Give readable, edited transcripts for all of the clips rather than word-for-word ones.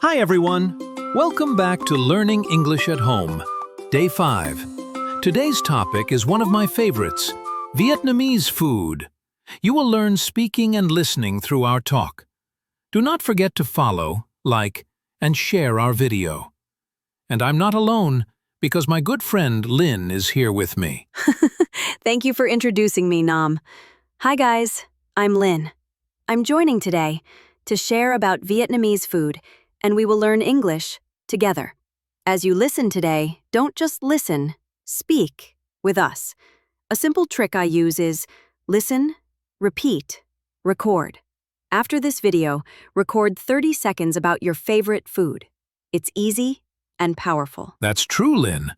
Hi everyone! Welcome back to Learning English at Home, Day 5. Today's topic is one of my favorites, Vietnamese food. You will learn speaking and listening through our talk. Do not forget to follow, like, and share our video. And I'm not alone, because my good friend Lynn is here with me. Thank you for introducing me, Nam. Hi guys, I'm Lynn. I'm joining today to share about Vietnamese food, and we will learn English together. As you listen today, don't just listen, speak with us. A simple trick I use is listen, repeat, record. After this video, record 30 seconds about your favorite food. It's easy and powerful. That's true, Lynn.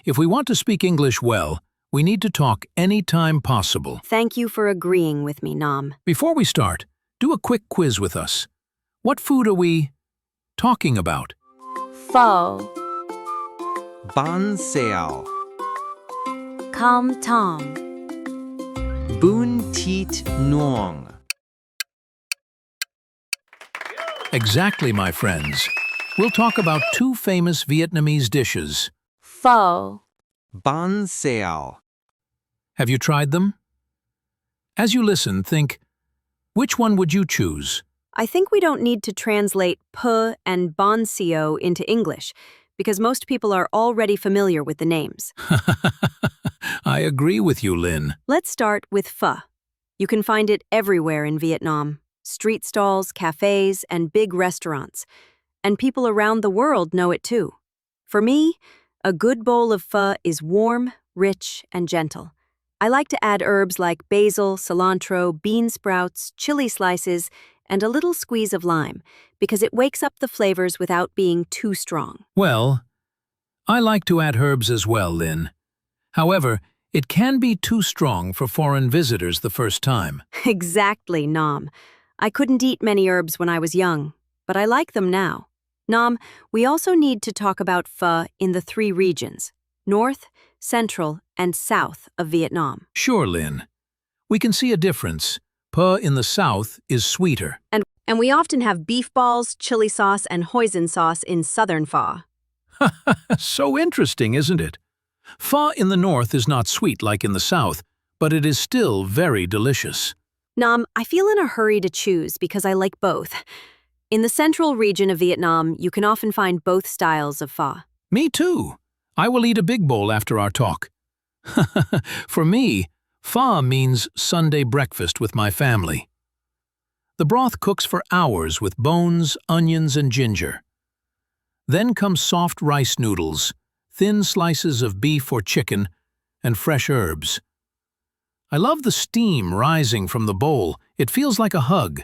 If we want to speak English well, we need to talk anytime possible. Thank you for agreeing with me, Nam. Before we start, do a quick quiz with us. What food are we talking about? Pho, Ban Sao, Cam Tam, Bun Tiet Nuong. Exactly, my friends. We'll talk about two famous Vietnamese dishes. Pho. Ban Sao. Have you tried them? As you listen, think, which one would you choose? I think we don't need to translate P and Bon Sio into English, because most people are already familiar with the names. I agree with you, Lynn. Let's start with pho. You can find it everywhere in Vietnam. Street stalls, cafes, and big restaurants. And people around the world know it too. For me, a good bowl of pho is warm, rich, and gentle. I like to add herbs like basil, cilantro, bean sprouts, chili slices, and a little squeeze of lime, because it wakes up the flavors without being too strong. Well, I like to add herbs as well, Lynn. However, it can be too strong for foreign visitors the first time. Exactly, Nam. I couldn't eat many herbs when I was young, but I like them now. Nam, we also need to talk about pho in the three regions, North, Central, and South of Vietnam. Sure, Lynn. We can see a difference. Pho in the south is sweeter. And we often have beef balls, chili sauce, and hoisin sauce in southern pho. So interesting, isn't it? Pho in the north is not sweet like in the south, but it is still very delicious. Nam, I feel in a hurry to choose because I like both. In the central region of Vietnam, you can often find both styles of pho. Me too. I will eat a big bowl after our talk. For me, pho means Sunday breakfast with my family. The broth cooks for hours with bones, onions, and ginger. Then come soft rice noodles, thin slices of beef or chicken, and fresh herbs. I love the steam rising from the bowl. It feels like a hug.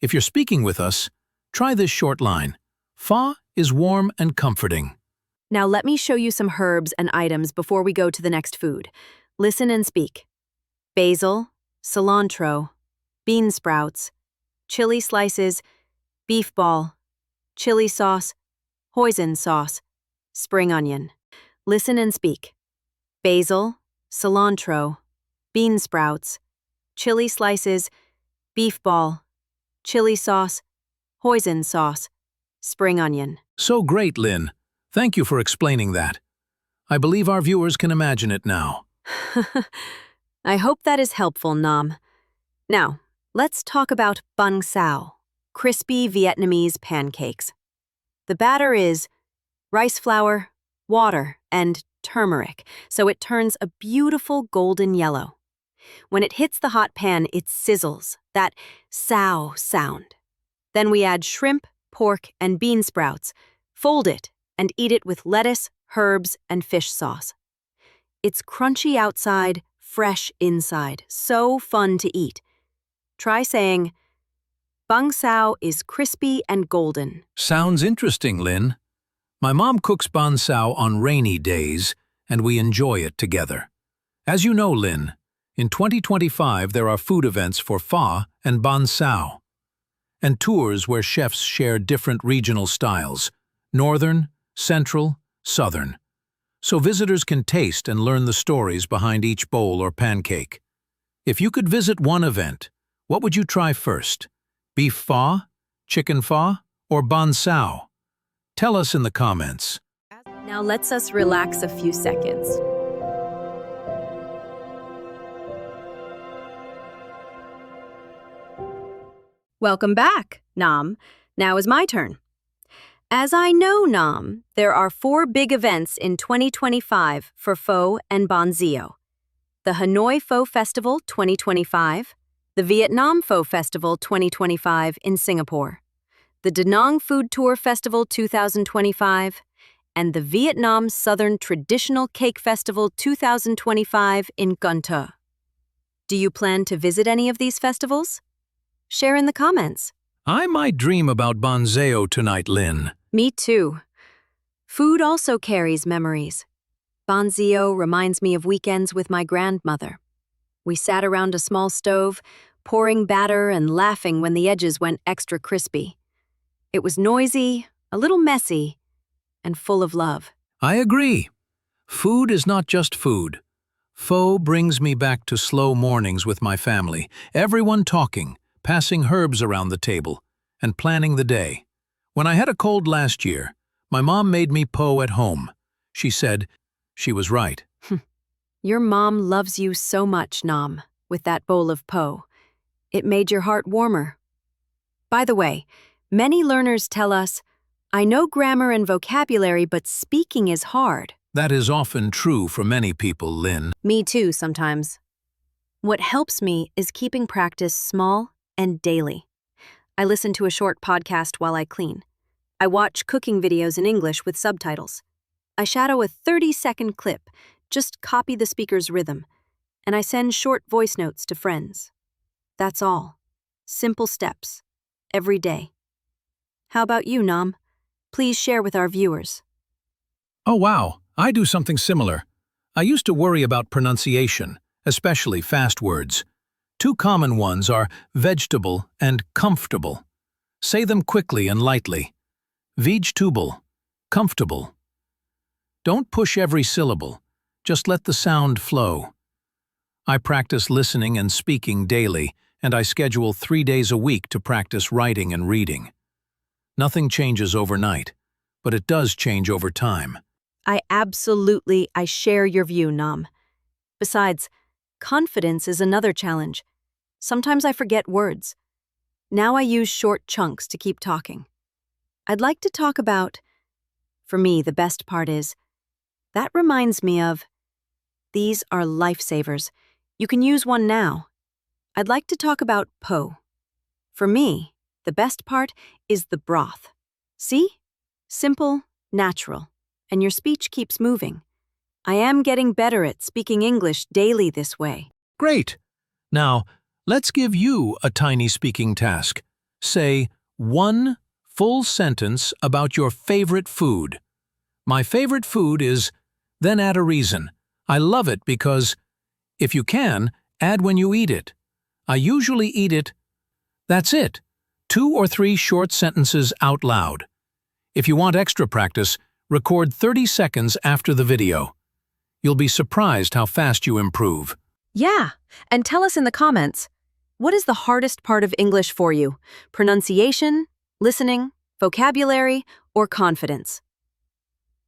If you're speaking with us, try this short line. Pho is warm and comforting. Now let me show you some herbs and items before we go to the next food. Listen and speak. Basil, cilantro, bean sprouts, chili slices, beef ball, chili sauce, hoisin sauce, spring onion. Listen and speak. Basil, cilantro, bean sprouts, chili slices, beef ball, chili sauce, hoisin sauce, spring onion. So great, Lynn. Thank you for explaining that. I believe our viewers can imagine it now. I hope that is helpful, Nam. Now, let's talk about bánh xào, crispy Vietnamese pancakes. The batter is rice flour, water, and turmeric, so it turns a beautiful golden yellow. When it hits the hot pan, it sizzles, that xào sound. Then we add shrimp, pork, and bean sprouts, fold it, and eat it with lettuce, herbs, and fish sauce. It's crunchy outside, fresh inside, so fun to eat. Try saying, bánh xào is crispy and golden. Sounds interesting, Lynn. My mom cooks bánh xào on rainy days, and we enjoy it together. As you know, Lynn, in 2025 there are food events for pho and bánh xào, and tours where chefs share different regional styles, northern, central, southern, so visitors can taste and learn the stories behind each bowl or pancake. If you could visit one event, what would you try first? Beef pho, chicken pho, or Ban Sao? Tell us in the comments. Now let's us relax a few seconds. Welcome back, Nam. Now is my turn. As I know, Nam, there are 4 big events in 2025 for pho and banh xeo. The Hanoi Pho Festival 2025, the Vietnam Pho Festival 2025 in Singapore, the Da Nang Food Tour Festival 2025, and the Vietnam Southern Traditional Cake Festival 2025 in Con Tum. Do you plan to visit any of these festivals? Share in the comments. I might dream about Ban Xeo tonight, Lynn. Me too. Food also carries memories. Banh xeo reminds me of weekends with my grandmother. We sat around a small stove, pouring batter and laughing when the edges went extra crispy. It was noisy, a little messy, and full of love. I agree. Food is not just food. Pho brings me back to slow mornings with my family, everyone talking, passing herbs around the table, and planning the day. When I had a cold last year, my mom made me pho at home. She said she was right. Your mom loves you so much, Nam, with that bowl of pho. It made your heart warmer. By the way, many learners tell us, I know grammar and vocabulary, but speaking is hard. That is often true for many people, Lynn. Me too, sometimes. What helps me is keeping practice small and daily. I listen to a short podcast while I clean. I watch cooking videos in English with subtitles. I shadow a 30-second clip, just copy the speaker's rhythm, and I send short voice notes to friends. That's all. Simple steps. Every day. How about you, Nam? Please share with our viewers. Oh wow, I do something similar. I used to worry about pronunciation, especially fast words. 2 common ones are vegetable and comfortable. Say them quickly and lightly. Vegetable, comfortable. Don't push every syllable, just let the sound flow. I practice listening and speaking daily, and I schedule 3 days a week to practice writing and reading. Nothing changes overnight, but it does change over time. I share your view, Nam. Besides, confidence is another challenge. Sometimes I forget words. Now I use short chunks to keep talking. I'd like to talk about, for me, the best part is, that reminds me of, these are lifesavers. You can use one now. I'd like to talk about pho. For me, the best part is the broth. See? Simple, natural, and your speech keeps moving. I am getting better at speaking English daily this way. Great! Now, let's give you a tiny speaking task. Say 1 full sentence about your favorite food. My favorite food is, then add a reason. I love it because, if you can, add when you eat it. I usually eat it. That's it. 2 or 3 short sentences out loud. If you want extra practice, record 30 seconds after the video. You'll be surprised how fast you improve. Yeah, and tell us in the comments, what is the hardest part of English for you? Pronunciation, listening, vocabulary, or confidence?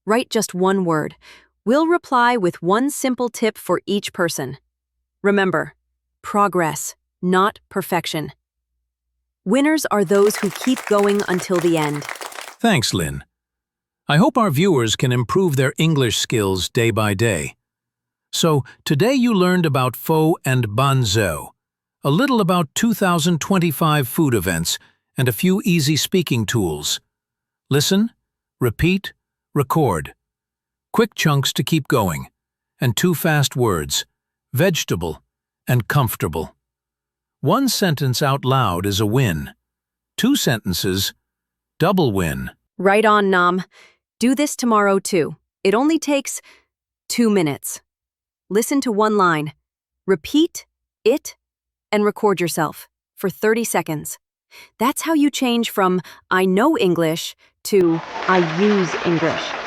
Write just 1 word. We'll reply with 1 simple tip for each person. Remember, progress, not perfection. Winners are those who keep going until the end. Thanks, Lynn. I hope our viewers can improve their English skills day by day. So, today you learned about pho and banh xeo, a little about 2025 food events, and a few easy speaking tools. Listen, repeat, record. Quick chunks to keep going, and 2 fast words, vegetable and comfortable. 1 sentence out loud is a win. 2 sentences, double win. Right on, Nam. Do this tomorrow too. It only takes 2 minutes. Listen to 1 line, repeat it, and record yourself for 30 seconds. That's how you change from I know English to I use English.